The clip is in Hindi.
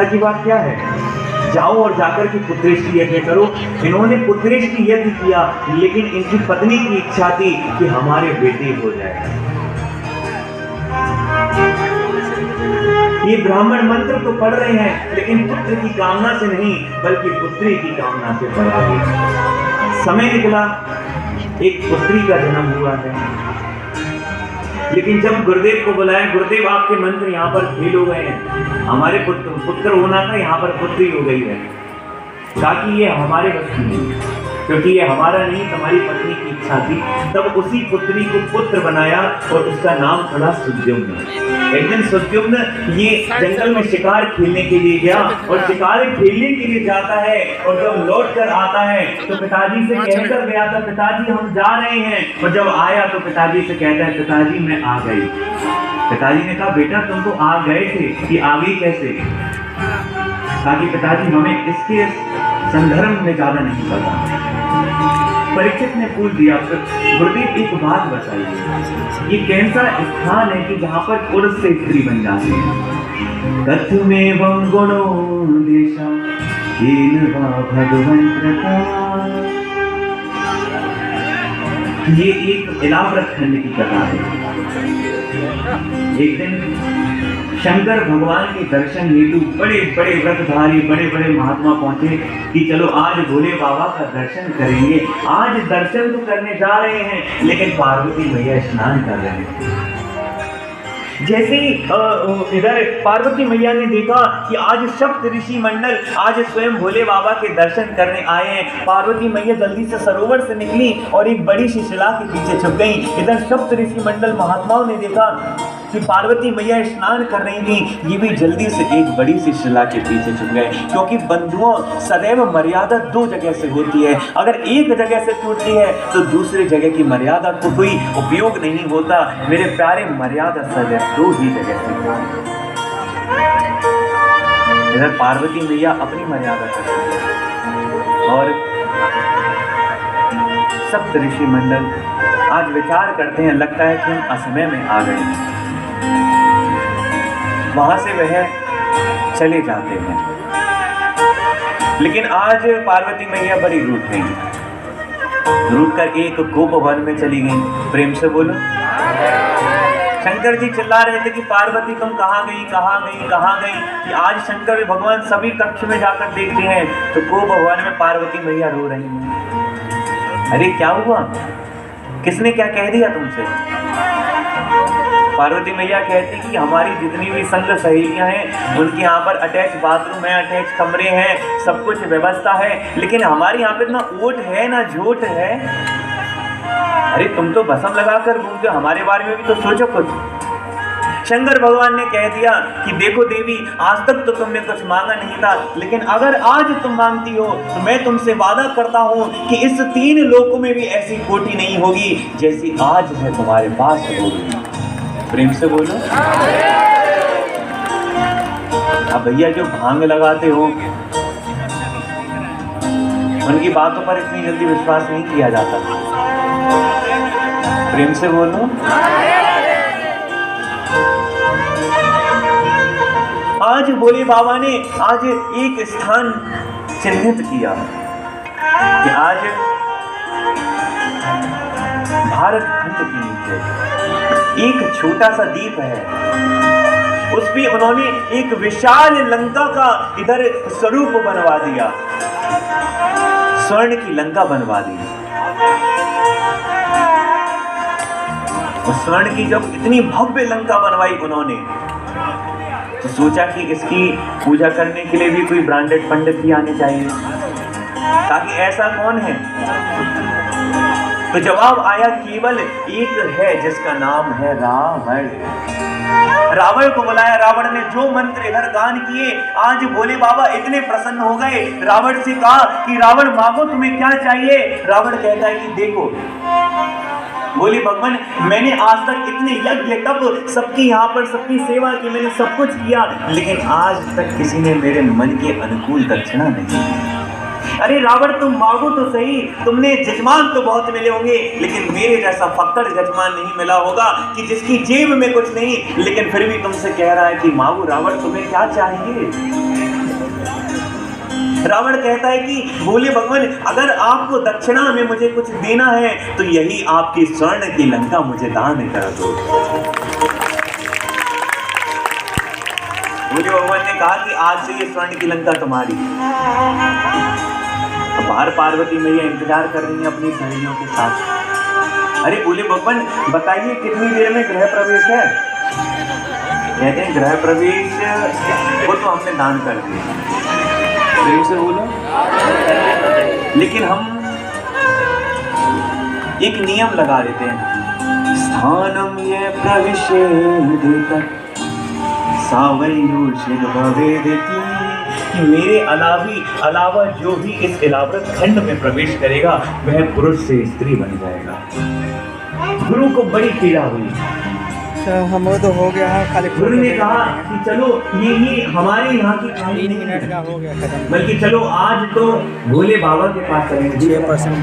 की बात क्या है? जाओ और जाकर के पुत्रेष्टि यज्ञ करो। इन्होंने पुत्रेष्टि यज्ञ किया, लेकिन इनकी पत्नी की इच्छा थी कि हमारे बेटे हो जाए। ये ब्राह्मण मंत्र तो पढ़ रहे हैं, लेकिन पुत्र की कामना से नहीं, बल्कि पुत्री की कामना से पढ़ रहे हैं। समय निकला, एक पुत्री का जन्म हुआ है, लेकिन जब गुरुदेव को बुलाया, गुरुदेव आपके मंत्र यहाँ पर फेल हो गए हैं, हमारे पुत्र होना था, यहाँ पर पुत्री हो गई है। ताकि ये हमारे बस की नहीं, क्योंकि ये हमारा नहीं, तुम्हारी पत्नी की इच्छा थी। तब उसी पुत्री को पुत्र बनाया और उसका नाम पड़ा सुद्युम्न। एक दिन सुद्युम्न ये जंगल में शिकार खेलने के लिए गया और शिकार खेलने के लिए जाता है, और जब लौट कर आता है तो पिताजी से कहकर गया था, पिताजी हम जा रहे हैं। और जब आया तो पिताजी से कहता है, पिताजी मैं आ गई। पिताजी ने कहा, बेटा तुम तो आ गए थे, कि आ गई कैसे? ताकि पिताजी हमें इसके संदर्भ में ज्यादा नहीं पता। परीक्षित ने पूछ दिया, गुरुदेव एक बात बताइए, ये कैसा स्थान है कि जहाँ पर पुरुष से स्त्री बन जाती है? कथमेवं गुणो देशा येन वा भगवन् प्रकाश। ये एक इलाहाबाद खंड की कथा है। एक दिन शंकर भगवान के दर्शन हेतु बड़े बड़े व्रतधारी, बड़े बड़े महात्मा पहुंचे कि चलो आज भोले बाबा का दर्शन करेंगे। आज दर्शन तो करने जा रहे हैं, लेकिन पार्वती मैया स्नान कर रहे हैं। जैसे ही इधर पार्वती मैया ने देखा कि आज सप्त ऋषि मंडल आज स्वयं भोले बाबा के दर्शन करने आए हैं, पार्वती मैया जल्दी से सरोवर से निकली और एक बड़ी सी शिला के पीछे छुप गई। इधर सप्त ऋषि मंडल महात्माओं ने देखा कि पार्वती मैया स्नान कर रही थी, ये भी जल्दी से एक बड़ी सी शिला के पीछे छुप गए। क्योंकि बंधुओं, सदैव मर्यादा दो जगह से होती है। अगर एक जगह से टूटती है तो दूसरी जगह की मर्यादा को कोई उपयोग नहीं होता। मेरे प्यारे, मर्यादा सदैव दो ही जगह से होती है। इधर पार्वती मैया अपनी मर्यादा करती है और सप्त ऋषि मंडल आज विचार करते हैं, लगता है कि हम असमय में आ गए हैं। वहां से वह चले जाते हैं, लेकिन आज पार्वती मैया बड़ी रूठ गई, रूठ कर एक गोप वन में चली गई। प्रेम से बोलो। शंकर जी चिल्ला रहे थे कि पार्वती तुम कहाँ गई, कहाँ गई, कहाँ गई? कि आज शंकर भगवान सभी कक्ष में जाकर देखते हैं तो गोप वन में पार्वती मैया रो रही हैं। अरे क्या हुआ? किसने क्या कह दिया तुमसे? पार्वती मैया कहती कि हमारी जितनी भी संग सहेलियां हैं उनके यहाँ पर अटैच बाथरूम है, अटैच कमरे हैं, सब कुछ व्यवस्था है, लेकिन हमारे यहाँ पे ना ओट है ना झोट है। अरे तुम तो भस्म लगाकर घूमते हो, हमारे बारे में भी तो सोचो कुछ। शंकर भगवान ने कह दिया कि देखो देवी, आज तक तो तुमने कुछ मांगा नहीं था, लेकिन अगर आज तुम मांगती हो तो मैं तुमसे वादा करता हूँ कि इस 3 लोकों में भी ऐसी कोटि नहीं होगी जैसी आज है तुम्हारे पास होगी। प्रेम से बोलो। अब भैया जो भांग लगाते हो उनकी बातों पर इतनी जल्दी विश्वास नहीं किया जाता। प्रेम से बोलो। आज भोले बाबा ने आज एक स्थान चिन्हित किया कि आज भारत खंड के नीचे एक छोटा सा द्वीप है, उस पे उन्होंने एक विशाल लंका का इधर स्वरूप बनवा दिया, स्वर्ण की लंका बनवा दी। उस स्वर्ण की जब इतनी भव्य लंका बनवाई उन्होंने, तो सोचा कि इसकी पूजा करने के लिए भी कोई ब्रांडेड पंडित ही आने चाहिए, ताकि ऐसा कौन है? तो जवाब आया, केवल एक है जिसका नाम है रावण। रावण को बुलाया, रावण ने जो मंत्र इधर गान किए, आज भोले बाबा इतने प्रसन्न हो गए। रावण से कहा कि रावण मांगो, तुम्हें क्या चाहिए? रावण कहता है कि देखो बोले भगवान, मैंने आज तक इतने यज्ञ तप सबकी यहाँ पर सबकी सेवा की, मैंने सब कुछ किया, लेकिन आज तक किसी ने मेरे मन के अनुकूल दक्षिणा नहीं दी। अरे रावण, तुम मांगो तो सही, तुमने जजमान तो बहुत मिले होंगे, लेकिन मेरे जैसा फक्कड़ जजमान नहीं मिला होगा कि जिसकी जेब में कुछ नहीं, लेकिन फिर भी तुमसे कह रहा है कि मांगो। रावण, तुम्हें क्या चाहिए? रावण कहता है कि बोले भगवान, अगर आपको दक्षिणा में मुझे कुछ देना है तो यही आपकी स्वर्ण की लंका मुझे दान कर दो। बोले भगवान ने कहा कि आज से ये स्वर्ण की लंका तुम्हारी। बाहर पार्वती मैया इंतजार कर रही है अपनी सहेलियों के साथ। अरे बोले भगवान बताइए कितनी देर में गृह प्रवेश है? कहते हैं गृह प्रवेश वो तो हमने दान कर दिया। प्रेम से बोलो। लेकिन हम एक नियम लगा देते हैं, स्थानम ये प्रविशेदित सावयोषित भवेदिति, कि मेरे अलावा जो भी इस इलाव्रत खंड में प्रवेश करेगा वह पुरुष से स्त्री बन जाएगा। गुरु को बड़ी पीड़ा हुई। हम तो हो गया है खाली। गुरु ने कहा कि चलो ये हमारे यहाँ की कहानी 3 मिनट का हो गया खत्म, बल्कि चलो आज तो भोले बाबा के पास चलेंगे। 6%